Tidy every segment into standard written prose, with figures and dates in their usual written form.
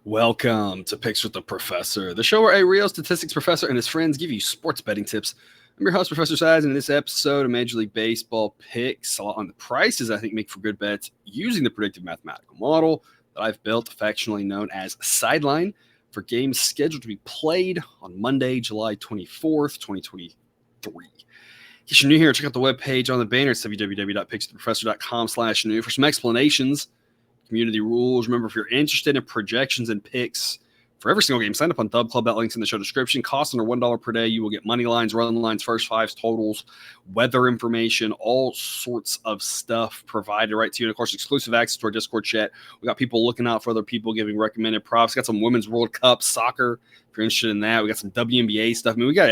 Welcome to Picks with the Professor, the show where a real statistics professor and his friends give you sports betting tips. I'm your host, Professor Size, and in this episode of Major League Baseball picks on the prices I think make for good bets using the predictive mathematical model that I've built, affectionately known as Sideline, for games scheduled to be played on Monday, July 24th, 2023. If you're new here, check out the webpage on the banner. It's www.pickswiththeprofessor.com/new for some explanations, community rules. Remember, if you're interested in projections and picks for every single game, sign up on Dub Club. That link's in the show description. Cost under $1 per day. You will get money lines, run lines, first fives, totals, weather information, all sorts of stuff provided right to you. And of course, exclusive access to our Discord chat. We got people looking out for other people, giving recommended props. Got some Women's World Cup soccer if you're interested in that. We got some WNBA stuff. I mean, we got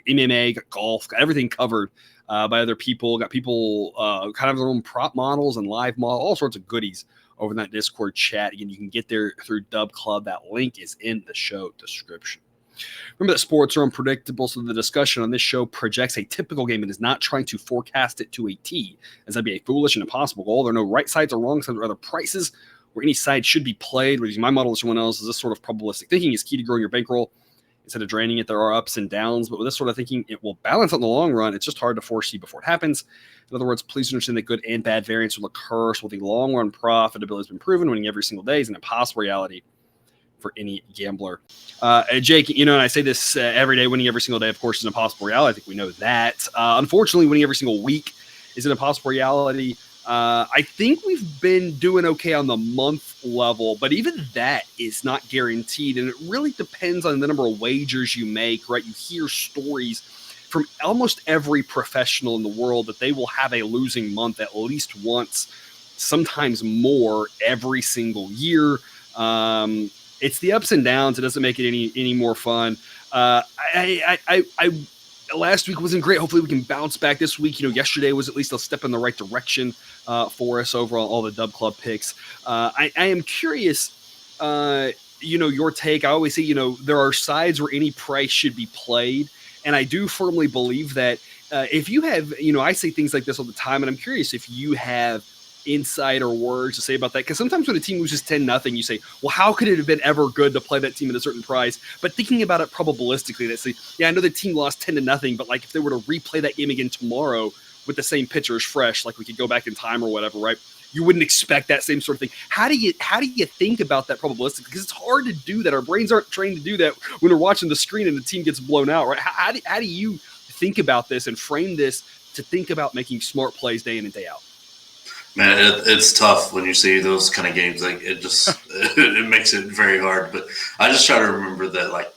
MMA, got golf, got everything covered by other people. Got people kind of their own prop models and live model, all sorts of goodies over in that Discord chat. Again, you can get there through Dub Club. That link is in the show description. Remember that sports are unpredictable, so the discussion on this show projects a typical game and is not trying to forecast it to a T, as that'd be a foolish and impossible goal. There are no right sides or wrong sides or other prices where any side should be played. We're using my model or someone else's. This sort of probabilistic thinking is key to growing your bankroll. Instead of draining it, there are ups and downs, but with this sort of thinking, it will balance out in the long run. It's just hard to foresee before it happens. In other words, please understand that good and bad variance will occur. So the long-run profitability has been proven. Winning every single day is an impossible reality for any gambler. Jake, and I say this every day, winning every single day, of course, is an impossible reality. I think we know that. Unfortunately, winning every single week is an impossible reality. I think we've been doing okay on the month level, but even that is not guaranteed. And it really depends on the number of wagers you make, right? You hear stories from almost every professional in the world that they will have a losing month at least once, sometimes more every single year. It's the ups and downs. It doesn't make it any more fun. Last week wasn't great. Hopefully we can bounce back this week. Yesterday was at least a step in the right direction for us over all the Dub Club picks. I am curious, your take. I always say, there are sides where any price should be played. And I do firmly believe that if you have, I say things like this all the time, and I'm curious if you have insider words to say about that, because sometimes when a team loses 10-0, you say, well, how could it have been ever good to play that team at a certain price? But thinking about it probabilistically, they say, yeah, I know the team lost 10-0, but like if they were to replay that game again tomorrow with the same pitchers fresh, like we could go back in time or whatever, right? You wouldn't expect that same sort of thing. How do you think about that probabilistically? Because it's hard to do that. Our brains aren't trained to do that when we're watching the screen and the team gets blown out, right? How do you think about this and frame this to think about making smart plays day in and day out? Man, it's tough when you see those kind of games. Like it just it makes it very hard. But I just try to remember that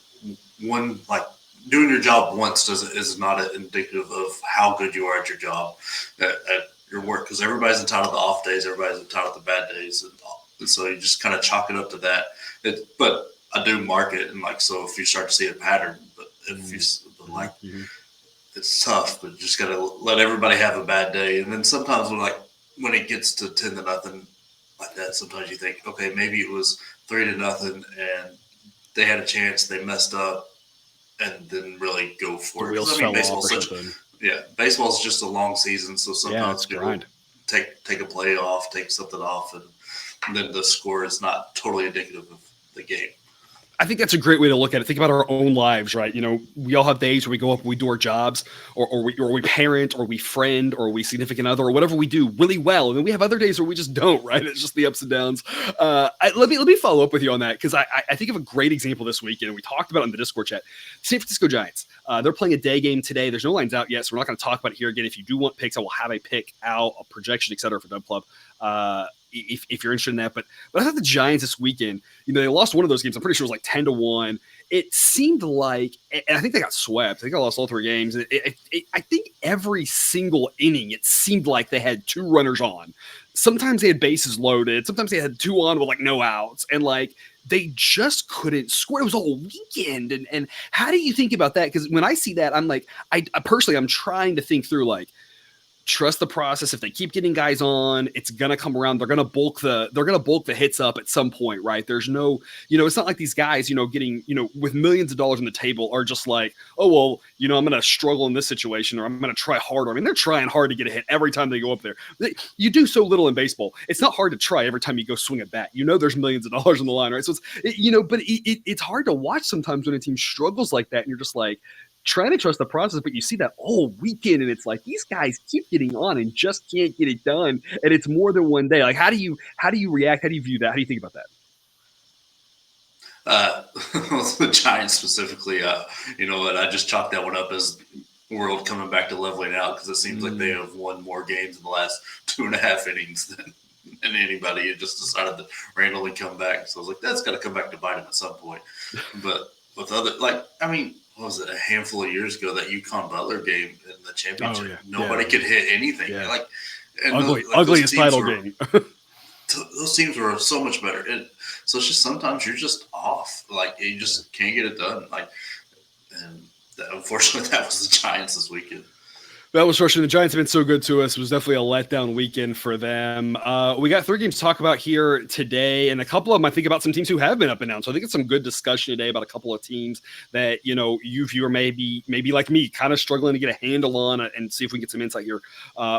doing your job once is not indicative of how good you are at your job at your work, because everybody's entitled to off days, everybody's entitled to bad days, and so you just kind of chalk it up to that. But I do mark it, and so if you start to see a pattern, it's tough. But you just gotta let everybody have a bad day, and then sometimes when it gets to 10-0 like that, sometimes you think, okay, maybe it was 3-0 and they had a chance, they messed up, and didn't really go for it. Baseball's just a long season, so sometimes people take a play off, take something off, and then the score is not totally indicative of the game. I think that's a great way to look at it. Think about our own lives, right? We all have days where we go up, we do our jobs, or we parent, or we friend, or we significant other, or whatever we do really well. And then we have other days where we just don't, right? It's just the ups and downs. Let me follow up with you on that, because I think of a great example this weekend, and we talked about it in the Discord chat. San Francisco Giants. They're playing a day game today. There's no lines out yet, so we're not going to talk about it here again. If you do want picks, I will have a pick out, a projection, et cetera, for Dub Club. If you're interested in that. But I thought the Giants this weekend, they lost one of those games. I'm pretty sure it was 10-1. It seemed like, and I think they got swept. I think they lost all 3 games. I think every single inning, it seemed like they had 2 runners on. Sometimes they had bases loaded. Sometimes they had 2 on with no outs. And they just couldn't score. It was all weekend. And how do you think about that? Because when I see that, I'm I personally, I'm trying to think through trust the process. If they keep getting guys on, it's gonna come around. They're gonna bulk the hits up at some point, right? There's no, it's not like these guys, getting, with millions of dollars on the table are just like, oh well, I'm gonna struggle in this situation or I'm gonna try harder. I mean, they're trying hard to get a hit every time they go up there. You do so little in baseball. It's not hard to try every time you go swing a bat. There's millions of dollars on the line, right? So it's hard to watch sometimes when a team struggles like that, and you're just like, trying to trust the process, but you see that all weekend, and it's like these guys keep getting on and just can't get it done, and it's more than one day. Like, how do you react? How do you view that? How do you think about that? The Giants specifically, what I just chalked that one up as world coming back to leveling out because it seems like they have won more games in the last 2.5 innings than anybody. It just decided to randomly come back. So I was like, that's got to come back to bite him at some point. But with other, what was it, a handful of years ago, that UConn Butler game in the championship? Oh, yeah. Nobody could hit anything. Yeah. Ugliest title game. Those teams were so much better. So it's just sometimes you're just off. You just can't get it done. Unfortunately, that was the Giants this weekend. That was frustrating. The Giants have been so good to us. It was definitely a letdown weekend for them. We got 3 games to talk about here today, and a couple of them I think about some teams who have been up and down. So I think it's some good discussion today about a couple of teams that, you view are maybe like me, kind of struggling to get a handle on, and see if we can get some insight here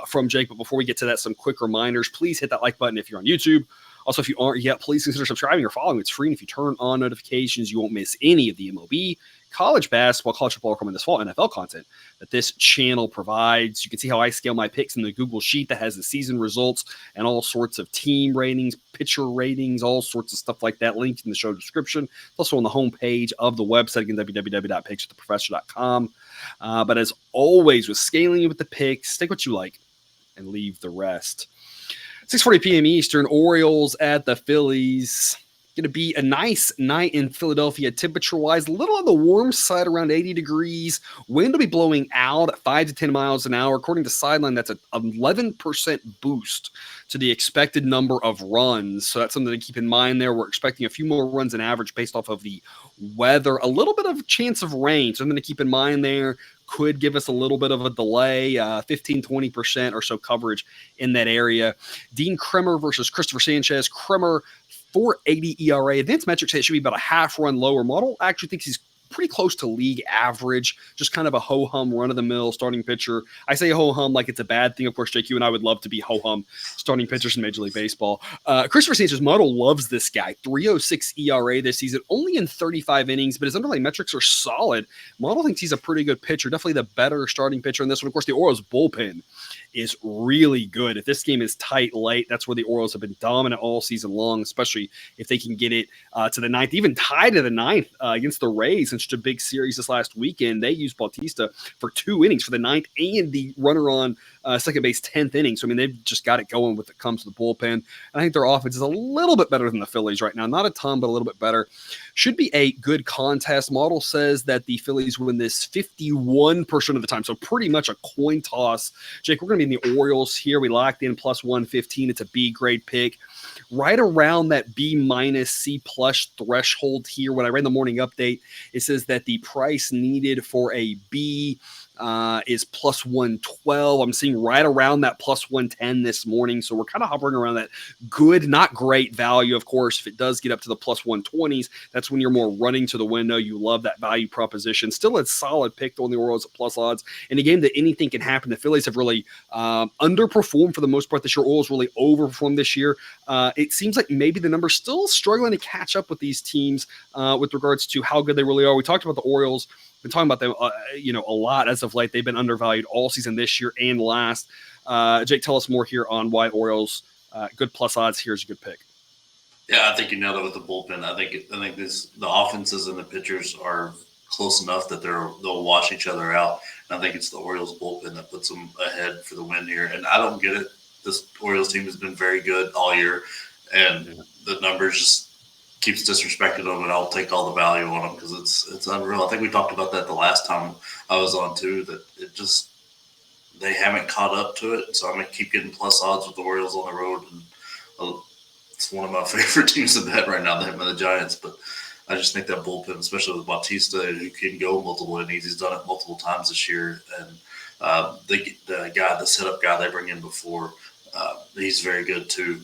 from Jake. But before we get to that, some quick reminders. Please hit that like button if you're on YouTube. Also, if you aren't yet, please consider subscribing or following. It's free, and if you turn on notifications, you won't miss any of the MLB, college basketball, college football coming this fall, NFL content that this channel provides. You can see how I scale my picks in the Google Sheet that has the season results and all sorts of team ratings, pitcher ratings, all sorts of stuff like that linked in the show description. It's also on the homepage of the website, again, www.pickswiththeprofessor.com. But as always, with scaling with the picks, take what you like and leave the rest. 6:40 p.m. Eastern, Orioles at the Phillies. Going to be a nice night in Philadelphia temperature-wise. A little on the warm side, around 80 degrees. Wind will be blowing out at 5 to 10 miles an hour. According to Sideline, that's an 11% boost to the expected number of runs. So that's something to keep in mind there. We're expecting a few more runs than average based off of the weather. A little bit of chance of rain. Something to keep in mind there. Could give us a little bit of a delay, 15-20% or so coverage in that area. Dean Kremer versus Christopher Sanchez. Kremer, 4.80 ERA. Advanced metrics say it should be about a half run lower. Model actually thinks he's pretty close to league average, just kind of a ho-hum, run-of-the-mill starting pitcher. I say ho-hum like it's a bad thing. Of course, Jake, you and I would love to be ho-hum starting pitchers in Major League Baseball. Christopher Sanchez, model loves this guy. 3.06 ERA this season, only in 35 innings, but his underlying metrics are solid. Model thinks he's a pretty good pitcher, definitely the better starting pitcher in this one. Of course, the Orioles bullpen is really good. If this game is tight late, that's where the Orioles have been dominant all season long, especially if they can get it to the ninth, even tied to the ninth against the Rays in such a big series this last weekend. They used Bautista for 2 innings for the ninth and the runner on second base 10th inning. So, I mean, they've just got it going when it comes to the bullpen. And I think their offense is a little bit better than the Phillies right now. Not a ton, but a little bit better. Should be a good contest. Model says that the Phillies win this 51% of the time. So pretty much a coin toss. Jake, we're going to be in the Orioles here. We locked in plus 115. It's a B grade pick. Right around that B minus C plus threshold here. When I read the morning update, it says that the price needed for a B is plus 112. I'm seeing right around that plus 110 this morning. So we're kind of hovering around that good, not great value. Of course, if it does get up to the plus 120s, that's when you're more running to the window. You love that value proposition. Still a solid pick on the Orioles at plus odds. In a game that anything can happen, the Phillies have really underperformed for the most part this year. Orioles really overperformed this year. It seems like maybe the numbers still struggling to catch up with these teams with regards to how good they really are. We talked about the Orioles. Been talking about them, a lot as of late. They've been undervalued all season this year and last. Jake, tell us more here on why Orioles good plus odds. Here's a good pick. Yeah, I think you nailed it with the bullpen. I think the offenses and the pitchers are close enough that they'll wash each other out. And I think it's the Orioles bullpen that puts them ahead for the win here. And I don't get it. This Orioles team has been very good all year, and the numbers just keeps disrespecting them, and I'll take all the value on them because it's unreal. I think we talked about that the last time I was on too, that they haven't caught up to it. So I'm going to keep getting plus odds with the Orioles on the road. And it's one of my favorite teams to bet right now, them and the Giants. But I just think that bullpen, especially with Bautista, who can go multiple innings, he's done it multiple times this year. And The setup guy they bring in before, he's very good too.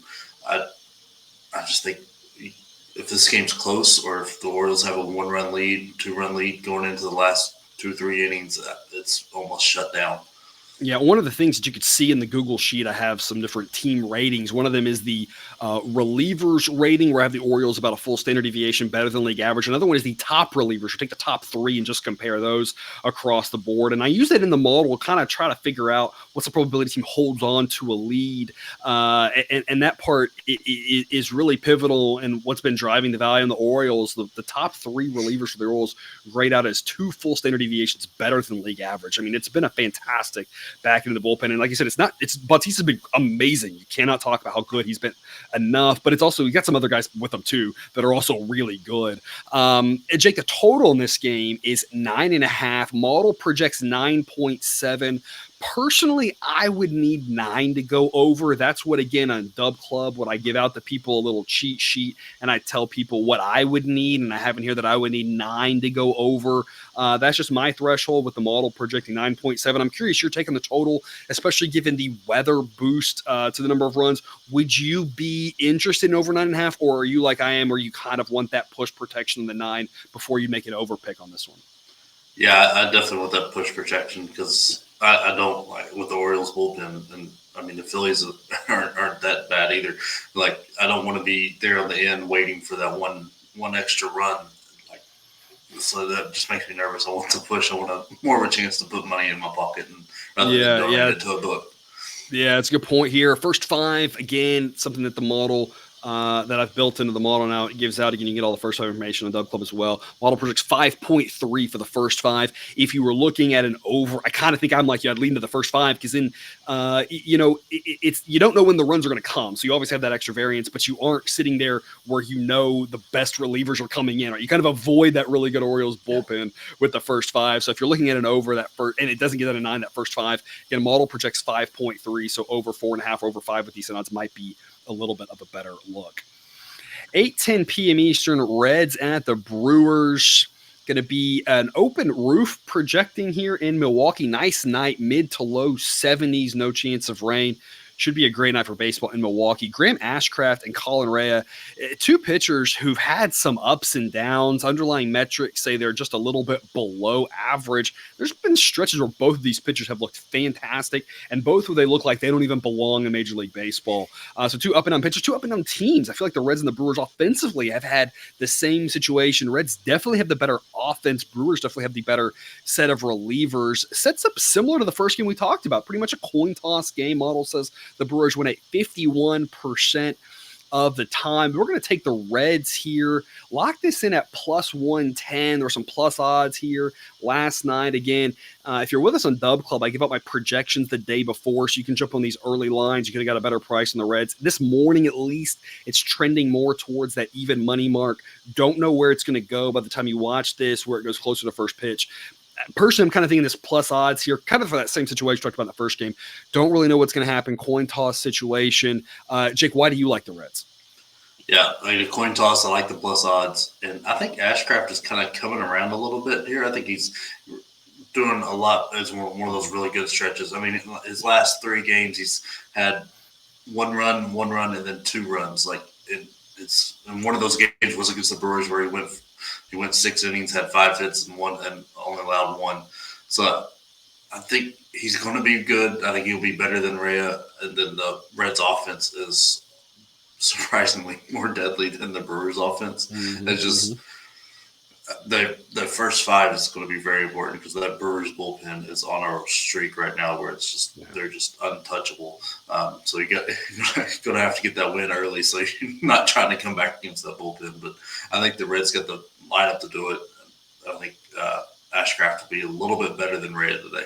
I just think if this game's close, or if the Orioles have a 1-run lead, 2-run lead going into the last 2-3 innings, it's almost shut down. Yeah, one of the things that you could see in the Google sheet, I have some different team ratings. One of them is the relievers rating, where I have the Orioles about a full standard deviation better than league average. Another one is the top relievers. You take the top 3 and just compare those across the board. And I use that in the model to kind of try to figure out what's the probability team holds on to a lead. And that part is really pivotal in what's been driving the value in the Orioles. The top 3 relievers for the Orioles grade out as 2 full standard deviations better than league average. I mean, it's been a fantastic back into the bullpen. And like you said, Bautista's been amazing. You cannot talk about how good he's been enough, but it's also, you got some other guys with him too that are also really good. Jake, the total in this game is 9.5. Model projects 9.7. Personally, I would need 9 to go over. That's what, again, on Dub Club, what I give out to people, a little cheat sheet, and I tell people what I would need, and I have in here that I would need 9 to go over. That's just my threshold with the model projecting 9.7. I'm curious, you're taking the total, especially given the weather boost to the number of runs. Would you be interested in over 9.5, or are you like I am, or you kind of want that push protection in the 9 before you make an over pick on this one? Yeah, I definitely want that push protection, because I don't like with the Orioles bullpen, and I mean the Phillies aren't that bad either. Like, I don't want to be there on the end waiting for that one extra run. Like, so that just makes me nervous. I want to push. I want more of a chance to put money in my pocket rather than donate it to a book. Yeah, it's a good point here. First 5, again, something that the model that I've built into the model now. It gives out, again, you can get all the first 5 information on Dub Club as well. Model projects 5.3 for the first 5. If you were looking at an over, I kind of think I'm like you. I'd lean to the first 5, because then, it's you don't know when the runs are going to come. So you always have that extra variance, but you aren't sitting there where the best relievers are coming in. Right? You kind of avoid that really good Orioles bullpen with the first 5. So if you're looking at an over that first, and it doesn't get out of 9, that first 5, again, model projects 5.3. So over 4.5, over 5 with decent odds might be a little bit of a better look. 8:10 p.m. Eastern, Reds at the Brewers. Going to be an open roof projecting here in Milwaukee. Nice night, mid to low 70s, no chance of rain. Should be a great night for baseball in Milwaukee. Graham Ashcraft and Colin Rea, 2 pitchers who've had some ups and downs. Underlying metrics say they're just a little bit below average. There's been stretches where both of these pitchers have looked fantastic, and both where they look like they don't even belong in Major League Baseball. So 2 up and down pitchers, 2 up and down teams. I feel like the Reds and the Brewers offensively have had the same situation. Reds definitely have the better offense. Brewers definitely have the better set of relievers. Sets up similar to the first game we talked about. Pretty much a coin toss game. Model says the Brewers win at 51% of the time. We're going to take the Reds here. Lock this in at plus 110. There were some plus odds here last night. Again, if you're with us on Dub Club, I give out my projections the day before, so you can jump on these early lines. You could have got a better price on the Reds. This morning, at least, it's trending more towards that even money mark. Don't know where it's going to go by the time you watch this, where it goes closer to first pitch. Personally, I'm kind of thinking this plus odds here, kind of for that same situation we talked about in the first game. Don't really know what's going to happen. Coin toss situation. Jake, why do you like the Reds? Yeah, I mean, a coin toss, I like the plus odds. And I think Ashcraft is kind of coming around a little bit here. I think he's doing a lot as one of those really good stretches. I mean, his last 3 games, he's had 1 run, and then 2 runs. Like, and one of those games was against the Brewers, where he went 6 innings, had 5 hits, and only allowed 1. So I think he's going to be good. I think he'll be better than Rea. And then the Reds' offense is surprisingly more deadly than the Brewers' offense. Mm-hmm. It's just the first 5 is going to be very important, because that Brewers bullpen is on a streak right now where it's just they're just untouchable. So you're going to have to get that win early, so you're not trying to come back against that bullpen. But I think the Reds got the lineup to do it. I think Ashcraft will be a little bit better than Rea today.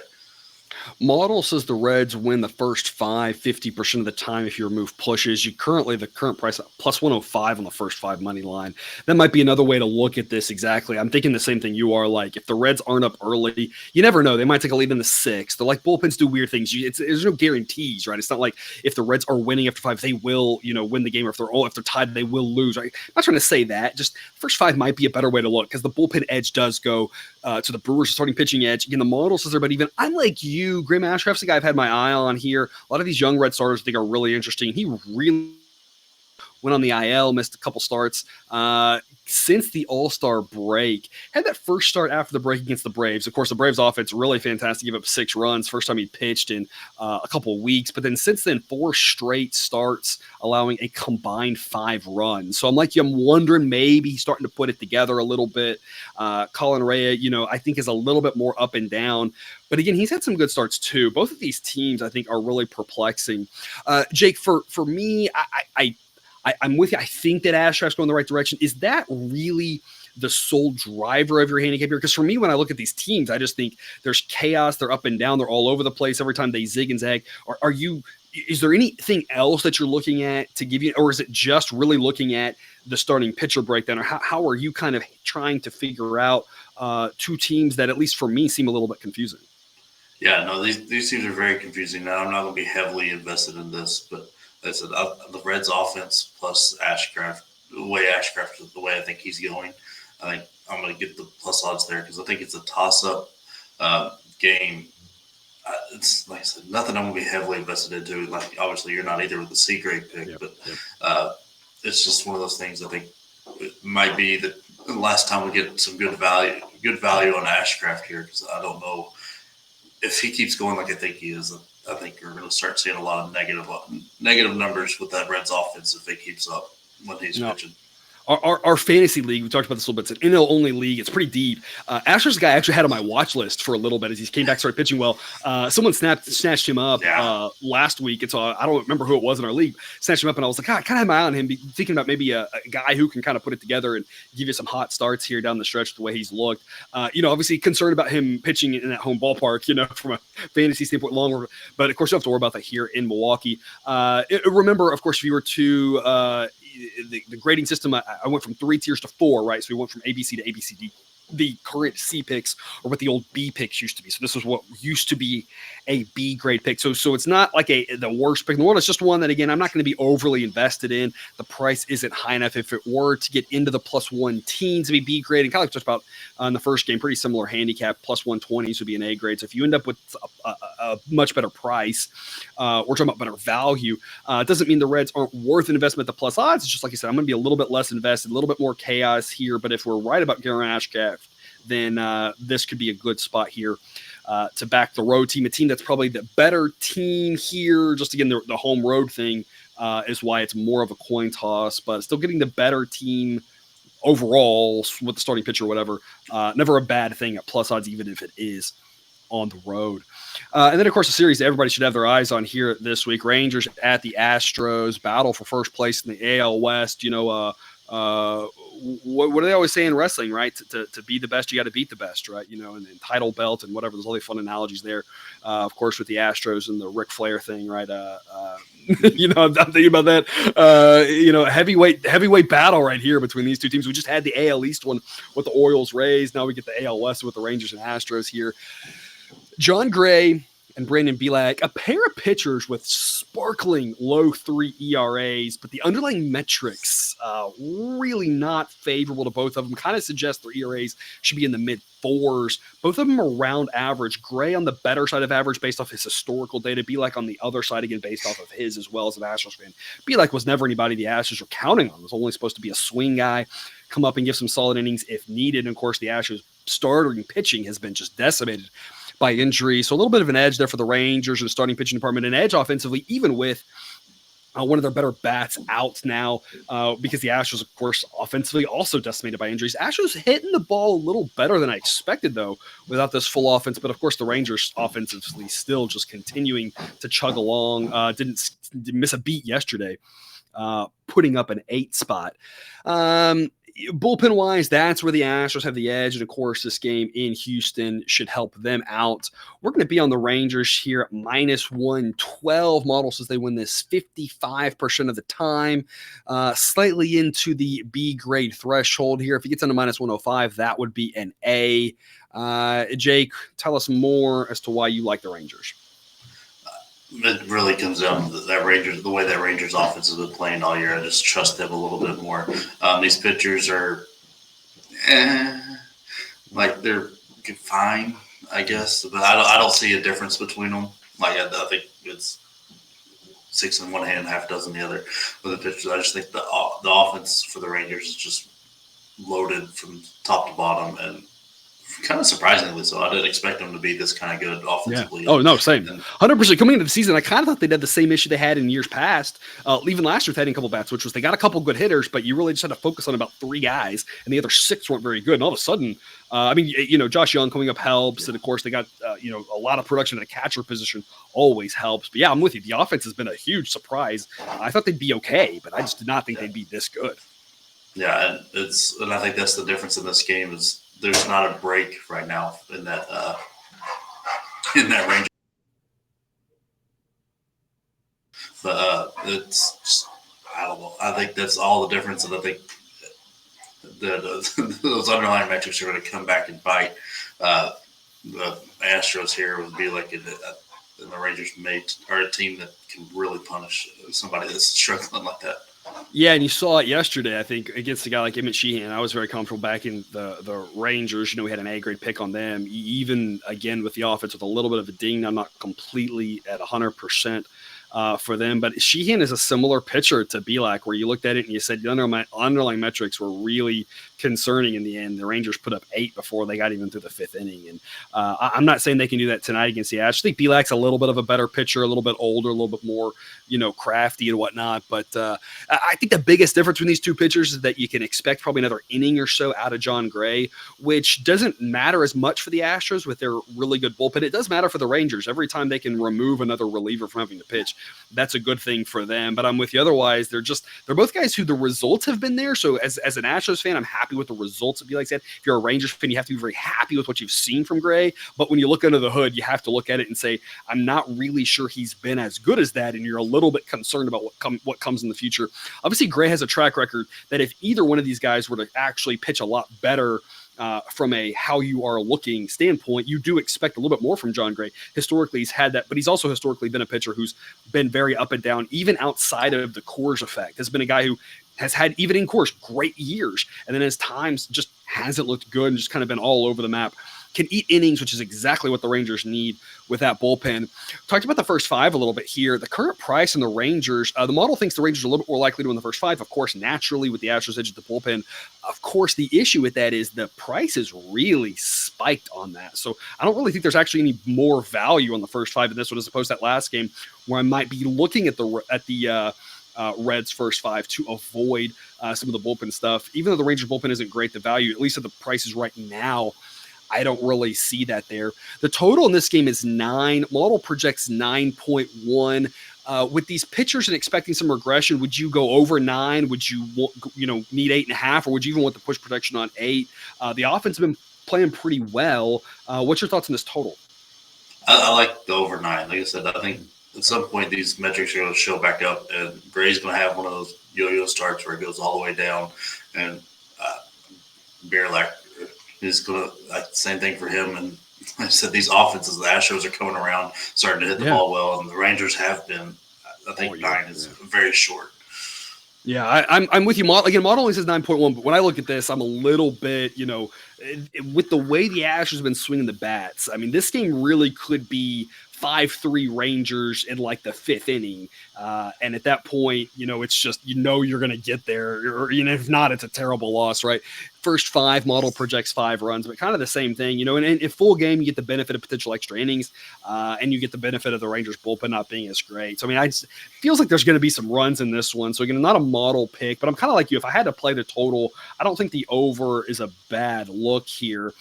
Model says the Reds win the first 5 50% of the time if you remove pushes. The current price plus 105 on the first 5 money line. That might be another way to look at this. Exactly. I'm thinking the same thing you are. Like, if the Reds aren't up early, you never know. They might take a lead in the 6th. They're like, bullpens do weird things. There's no guarantees, right? It's not like if the Reds are winning after 5, they will, win the game, or if they're tied, they will lose. Right? I'm not trying to say that. Just first 5 might be a better way to look, because the bullpen edge does go to the Brewers starting pitching edge. Again, the model says they're about even. I'm like you. Graham Ashcraft's the guy I've had my eye on here. A lot of these young Red starters I think are really interesting. He really went on the IL, missed a couple starts since the All-Star break. Had that first start after the break against the Braves. Of course, the Braves offense really fantastic. Give up 6 runs. First time he pitched in a couple of weeks. But then since then, 4 straight starts, allowing a combined 5 runs. So I'm like you. I'm wondering maybe he's starting to put it together a little bit. Colin Rea, I think is a little bit more up and down. But again, he's had some good starts too. Both of these teams, I think, are really perplexing. Jake, for me, I'm with you. I think that Ashcraft's going the right direction. Is that really the sole driver of your handicap here? Because for me, when I look at these teams, I just think there's chaos. They're up and down. They're all over the place every time they zig and zag. Is there anything else that you're looking at to give you, or is it just really looking at the starting pitcher breakdown? Or how are you kind of trying to figure out 2 teams that, at least for me, seem a little bit confusing? Yeah, no, these teams are very confusing. Now, I'm not going to be heavily invested in this, but I said the Reds' offense plus Ashcraft, the way I think he's going, I think I'm going to get the plus odds there because I think it's a toss-up game. It's like I said, nothing I'm going to be heavily invested into. Like obviously, you're not either with the C grade pick, but it's just one of those things. I think it might be the last time we get some good value on Ashcraft here because I don't know if he keeps going like I think he is. I think you're going to start seeing a lot of negative numbers with that Reds offense if it keeps up when he's pitching. Our fantasy league, we talked about this a little bit. It's an NL-only league. It's pretty deep. Asher's a guy I actually had on my watch list for a little bit as he came back, started pitching well. Someone snatched him up last week. And so I don't remember who it was in our league. Snatched him up, and I was like, I kind of have my eye on him, thinking about maybe a guy who can kind of put it together and give you some hot starts here down the stretch the way he's looked. Obviously concerned about him pitching in that home ballpark, from a fantasy standpoint longer. But, of course, you don't have to worry about that here in Milwaukee. Remember, of course, if you were to the grading system, I went from 3 tiers to 4, right? So we went from ABC to ABCD. The current C picks or what the old B picks used to be. So this is what used to be a B grade pick. So it's not like the worst pick in the world. It's just one that, again, I'm not going to be overly invested in. The price isn't high enough. If it were to get into the +1 teens to be B grade, and kind of like we talked about in the first game, pretty similar handicap, +120s would be an A grade. So if you end up with a much better price, we're talking about better value. It doesn't mean the Reds aren't worth an investment at the plus odds. It's just like you said, I'm going to be a little bit less invested, a little bit more chaos here. But if we're right about Garen Ashcraft, then this could be a good spot here to back the road team, a team that's probably the better team here. Just again, the home road thing is why it's more of a coin toss, but still getting the better team overall with the starting pitcher or whatever. Never a bad thing at plus odds, even if it is on the road. And then, of course, the series that everybody should have their eyes on here this week. Rangers at the Astros, battle for first place in the AL West. What do they always say in wrestling, right? To be the best, you got to beat the best, right? And title belt and whatever. There's all these fun analogies there. Of course, with the Astros and the Ric Flair thing, right? I'm thinking about that. Heavyweight battle right here between these two teams. We just had the AL East one with the Orioles Rays. Now we get the AL West with the Rangers and Astros here. John Gray and Brandon Belak, a pair of pitchers with sparkling low 3 ERAs, but the underlying metrics really not favorable to both of them. Kind of suggest their ERAs should be in the mid-4s. Both of them are around average. Gray on the better side of average based off his historical data. Belak on the other side, again, based off of his as well as an Astros fan. Belak was never anybody the Astros were counting on. It was only supposed to be a swing guy, come up and give some solid innings if needed. And, of course, the Astros starting pitching has been just decimated by injury. So a little bit of an edge there for the Rangers in the starting pitching department, an edge offensively, even with one of their better bats out now because the Astros, of course, offensively also decimated by injuries. Astros hitting the ball a little better than I expected, though, without this full offense. But, of course, the Rangers offensively still just continuing to chug along. Didn't miss a beat yesterday, putting up an 8 spot. Bullpen wise, that's where the Astros have the edge. And of course, this game in Houston should help them out. We're going to be on the Rangers here at -112. Model says they win this 55% of the time, slightly into the B grade threshold here. If it gets down to -105, that would be an A. Jake, tell us more as to why you like the Rangers. It really comes down to the way that Rangers offense has been playing all year. I just trust them a little bit more. These pitchers are, they're fine, I guess, but I don't see a difference between them. Like I think it's 6 in one hand, half dozen the other with the pitchers. I just think the offense for the Rangers is just loaded from top to bottom, and kind of surprisingly so. I didn't expect them to be this kind of good offensively. Yeah. Oh, no, same. 100% coming into the season, I kind of thought they'd had the same issue they had in years past, even last year with adding a couple bats, which was they got a couple good hitters, but you really just had to focus on about 3 guys, and the other 6 weren't very good. And all of a sudden, Josh Young coming up helps, and of course they got, a lot of production at a catcher position always helps. But yeah, I'm with you. The offense has been a huge surprise. I thought they'd be okay, but I just did not think they'd be this good. Yeah, and I think that's the difference in this game is there's not a break right now in that range. But it's just, I don't know. I think that's all the difference, and I think those underlying metrics are going to come back and bite. The Astros here would be like and the Rangers are a team that can really punish somebody that's struggling like that. Yeah, and you saw it yesterday, I think, against a guy like Emmett Sheehan. I was very comfortable backing the Rangers. We had an A-grade pick on them. Even, again, with the offense with a little bit of a ding, I'm not completely at 100% for them. But Sheehan is a similar pitcher to Belak, where you looked at it and you said the underlying metrics were really concerning in the end. The Rangers put up 8 before they got even through the 5th inning. And I'm not saying they can do that tonight against the Astros. I think Belak's a little bit of a better pitcher, a little bit older, a little bit more, crafty and whatnot. But I think the biggest difference between these two pitchers is that you can expect probably another inning or so out of John Gray, which doesn't matter as much for the Astros with their really good bullpen. It does matter for the Rangers. Every time they can remove another reliever from having to pitch, that's a good thing for them. But I'm with you. Otherwise, they're both guys who the results have been there. So as an Astros fan, I'm happy with the results. If you're a Rangers fan, you have to be very happy with what you've seen from Gray. But when you look under the hood, you have to look at it and say, I'm not really sure he's been as good as that. And you're a little bit concerned about what comes in the future. Obviously, Gray has a track record that if either one of these guys were to actually pitch a lot better from a how you are looking standpoint, you do expect a little bit more from John Gray. Historically, he's had that, but he's also historically been a pitcher who's been very up and down, even outside of the Coors effect. Has been a guy who has had, even in Coors, great years, and then as times just hasn't looked good and just kind of been all over the map. Can eat innings, which is exactly what the Rangers need with that bullpen. Talked about the first 5 a little bit here. The current price in the Rangers, the model thinks the Rangers are a little bit more likely to win the first 5. Of course, naturally, with the Astros edge of the bullpen. Of course, the issue with that is the price is really spiked on that. So I don't really think there's actually any more value on the first 5 in this one as opposed to that last game where I might be looking at the Reds' first 5 to avoid some of the bullpen stuff. Even though the Rangers bullpen isn't great, the value, at least at the prices right now, I don't really see that there. The total in this game is 9. Model projects 9.1. With these pitchers and expecting some regression, would you go over 9? Would you need 8.5, or would you even want the push protection on 8? The offense has been playing pretty well. What's your thoughts on this total? I like the over 9. Like I said, I think at some point these metrics are going to show back up, and Gray's going to have one of those yo-yo starts where it goes all the way down, and Bearlack is going to same thing for him. And like I said, these offenses, the Astros are coming around, starting to hit the ball well, and the Rangers have been. I think 9 is very short. Yeah, I'm with you. Model only says 9.1, but when I look at this, I'm a little bit, with the way the Astros have been swinging the bats. I mean, this game really could be 5-3 Rangers in like the 5th inning. And at that point, it's just, you're going to get there. Or if not, it's a terrible loss, right? First 5, model projects 5 runs, but kind of the same thing, and in full game, you get the benefit of potential extra innings, and you get the benefit of the Rangers bullpen not being as great. So, I mean, it feels like there's going to be some runs in this one. So, again, not a model pick, but I'm kind of like you. If I had to play the total, I don't think the over is a bad look here,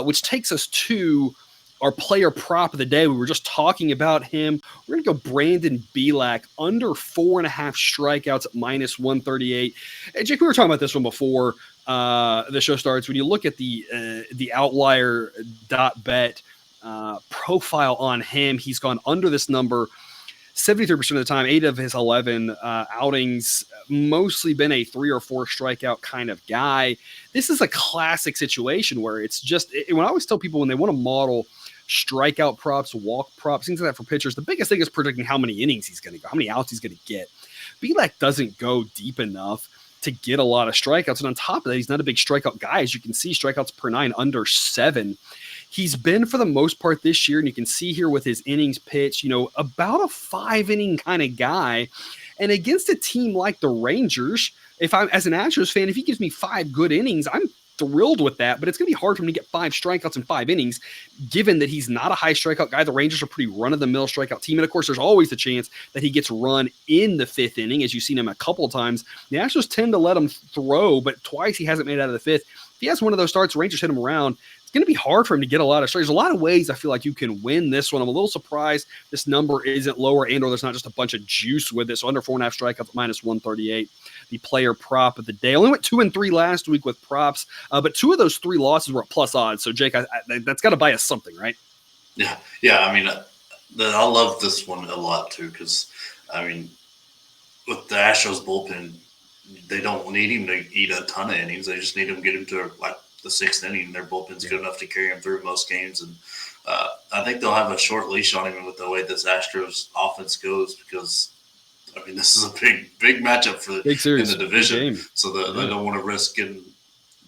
which takes us to our player prop of the day. We were just talking about him. We're going to go Brandon Belak, under 4.5 strikeouts at minus 138. Hey, Jake, we were talking about this one before the show starts. When you look at the Outlier.bet profile on him, he's gone under this number 73% of the time. 8 of his 11 outings, mostly been a 3 or 4 strikeout kind of guy. This is a classic situation where it's just, when I always tell people when they want to model strikeout props, walk props, things like that for pitchers, the biggest thing is predicting how many innings he's going to go, how many outs he's going to get. Belak doesn't go deep enough to get a lot of strikeouts. And on top of that, he's not a big strikeout guy. As you can see, strikeouts per 9 under 7. he's been for the most part this year, and you can see here with his innings pitched, about a 5-inning kind of guy. And against a team like the Rangers, if I'm as an Astros fan, if he gives me 5 good innings, I'm thrilled with that, but it's going to be hard for him to get 5 strikeouts in 5 innings, given that he's not a high strikeout guy. The Rangers are a pretty run-of-the-mill strikeout team, and of course, there's always the chance that he gets run in the 5th inning, as you've seen him a couple of times. The Astros tend to let him throw, but twice he hasn't made it out of the 5th. If he has one of those starts, Rangers hit him around, it's going to be hard for him to get a lot of strikes. There's a lot of ways I feel like you can win this one. I'm a little surprised this number isn't lower, and or there's not just a bunch of juice with it. So under 4.5 strikeouts, minus 138. The player prop of the day. Only went 2 and 3 last week with props, but 2 of those 3 losses were at plus odds. So Jake, that's got to buy us something, right? Yeah. I mean, I love this one a lot too, because I mean, with the Astros bullpen, they don't need him to eat a ton of innings. They just need him to get him to like the 6th inning. Their bullpen's good enough to carry him through most games, and I think they'll have a short leash on him with the way this Astros offense goes, because I mean, this is a big matchup for big series in the division. So they don't want to risk getting,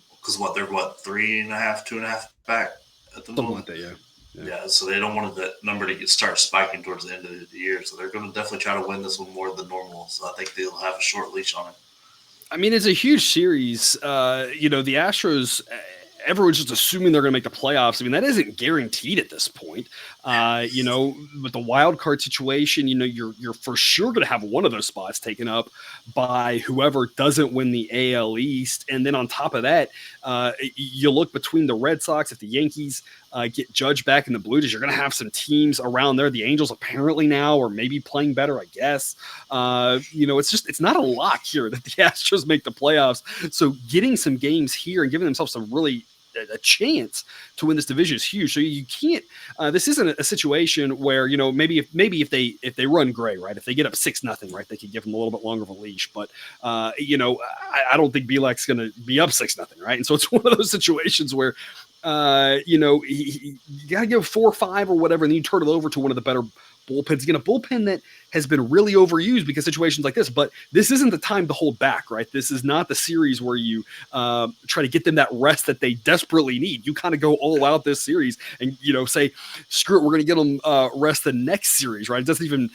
because they're 3.5, 2.5 back at the moment. Like that, yeah. So they don't want that number to start spiking towards the end of the year. So they're going to definitely try to win this one more than normal. So I think they'll have a short leash on it. I mean, it's a huge series. The Astros, everyone's just assuming they're going to make the playoffs. I mean, that isn't guaranteed at this point. With the wild card situation, you're for sure going to have one of those spots taken up by whoever doesn't win the AL East. And then on top of that, you look between the Red Sox, if the Yankees get Judge back in the Blue Jays, you're going to have some teams around there. The Angels apparently now are maybe playing better, I guess. It's not a lock here that the Astros make the playoffs. So getting some games here and giving themselves a chance to win this division is huge. So you can't. This isn't a situation where maybe if they run gray, right? If they get up 6-0, right, they could give them a little bit longer of a leash. But I don't think Bielak's going to be up 6-0, right? And so it's one of those situations where you got to give 4 or 5 or whatever, and then you turn it over to one of the better bullpens. Again, a bullpen that has been really overused because situations like this, but this isn't the time to hold back, right? This is not the series where you try to get them that rest that they desperately need. You kind of go all out this series and, say, screw it, we're going to get them rest the next series, right? It doesn't even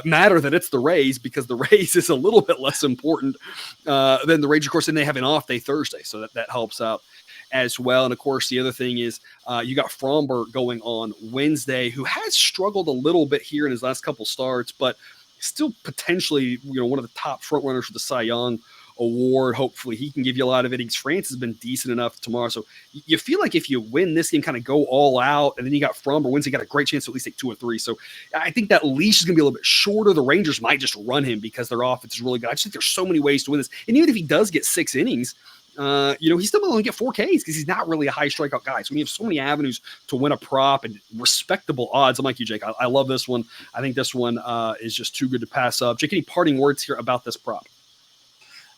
matter that it's the Rays, because the Rays is a little bit less important than the Rangers, of course, and they have an off day Thursday, so that helps out as well. And of course, the other thing is you got Fromber going on Wednesday, who has struggled a little bit here in his last couple starts, but still potentially one of the top front runners for the Cy Young Award. Hopefully he can give you a lot of innings. France has been decent enough tomorrow, so you feel like if you win this game, kind of go all out, and then you got Fromber Wednesday, got a great chance to at least take 2 or 3. So I think that leash is going to be a little bit shorter. The Rangers might just run him because their offense is really good. I just think there's so many ways to win this, and even if he does get 6 innings, he's still only get 4 Ks because he's not really a high strikeout guy. So we have so many avenues to win a prop and respectable odds. I'm like you, Jake. I love this one. I think this one is just too good to pass up. Jake, any parting words here about this prop?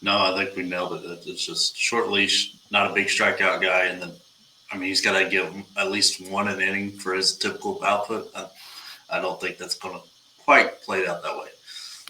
No, I think we nailed it. It's just short leash, not a big strikeout guy. And then, he's got to give at least 1 an inning for his typical output. I don't think that's going to quite play out that way.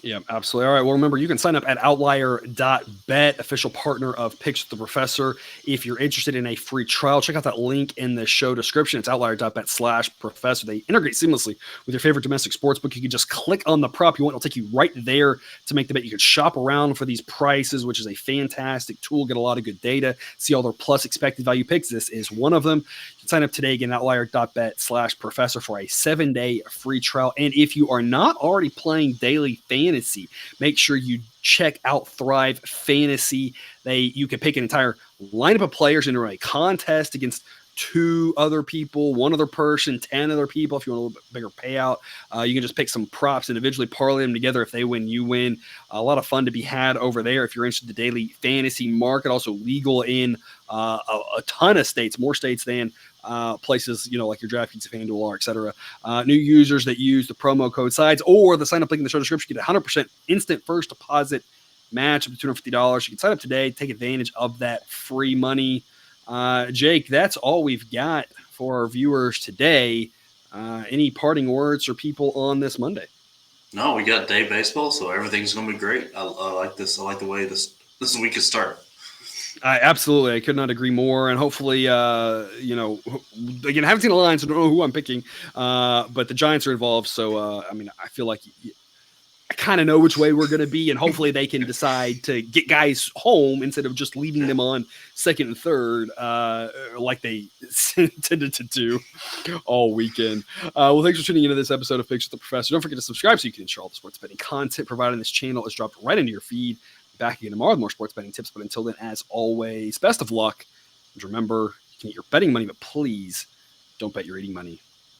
Yeah, absolutely. All right. Well, remember, you can sign up at Outlier.bet, official partner of Picks with the Professor. If you're interested in a free trial, check out that link in the show description. It's Outlier.bet/professor. They integrate seamlessly with your favorite domestic sportsbook. You can just click on the prop you want. It'll take you right there to make the bet. You can shop around for these prices, which is a fantastic tool. Get a lot of good data. See all their plus expected value picks. This is one of them. You can sign up today again, Outlier.bet/professor for a 7-day free trial. And if you are not already playing daily fantasy, make sure you check out Thrive Fantasy. You can pick an entire lineup of players into a contest against 2 other people, 1 other person, 10 other people. If you want a little bit bigger payout, you can just pick some props, individually parlay them together. If they win, you win. A lot of fun to be had over there if you're interested in the daily fantasy market. Also legal in a ton of states, more states than places, like your DraftKings, FanDuel, or et cetera. New users that use the promo code SIDES or the sign up link in the show description get 100% instant first deposit match up to $250. You can sign up today, take advantage of that free money. Jake, that's all we've got for our viewers today. Any parting words for people on this Monday? No, we got day baseball, so everything's going to be great. I like this. I like the way this week is starting. I could not agree more. And hopefully, again, I haven't seen the line, so I don't know who I'm picking. But the Giants are involved. So, I feel like I kind of know which way we're going to be. And hopefully they can decide to get guys home instead of just leaving them on second and third, like they tended to do all weekend. Well, thanks for tuning into this episode of Picks with the Professor. Don't forget to subscribe so you can ensure all the sports betting content provided on this channel is dropped right into your feed. Back again tomorrow with more sports betting tips. But until then, as always, best of luck. And remember, you can get your betting money, but please don't bet your eating money.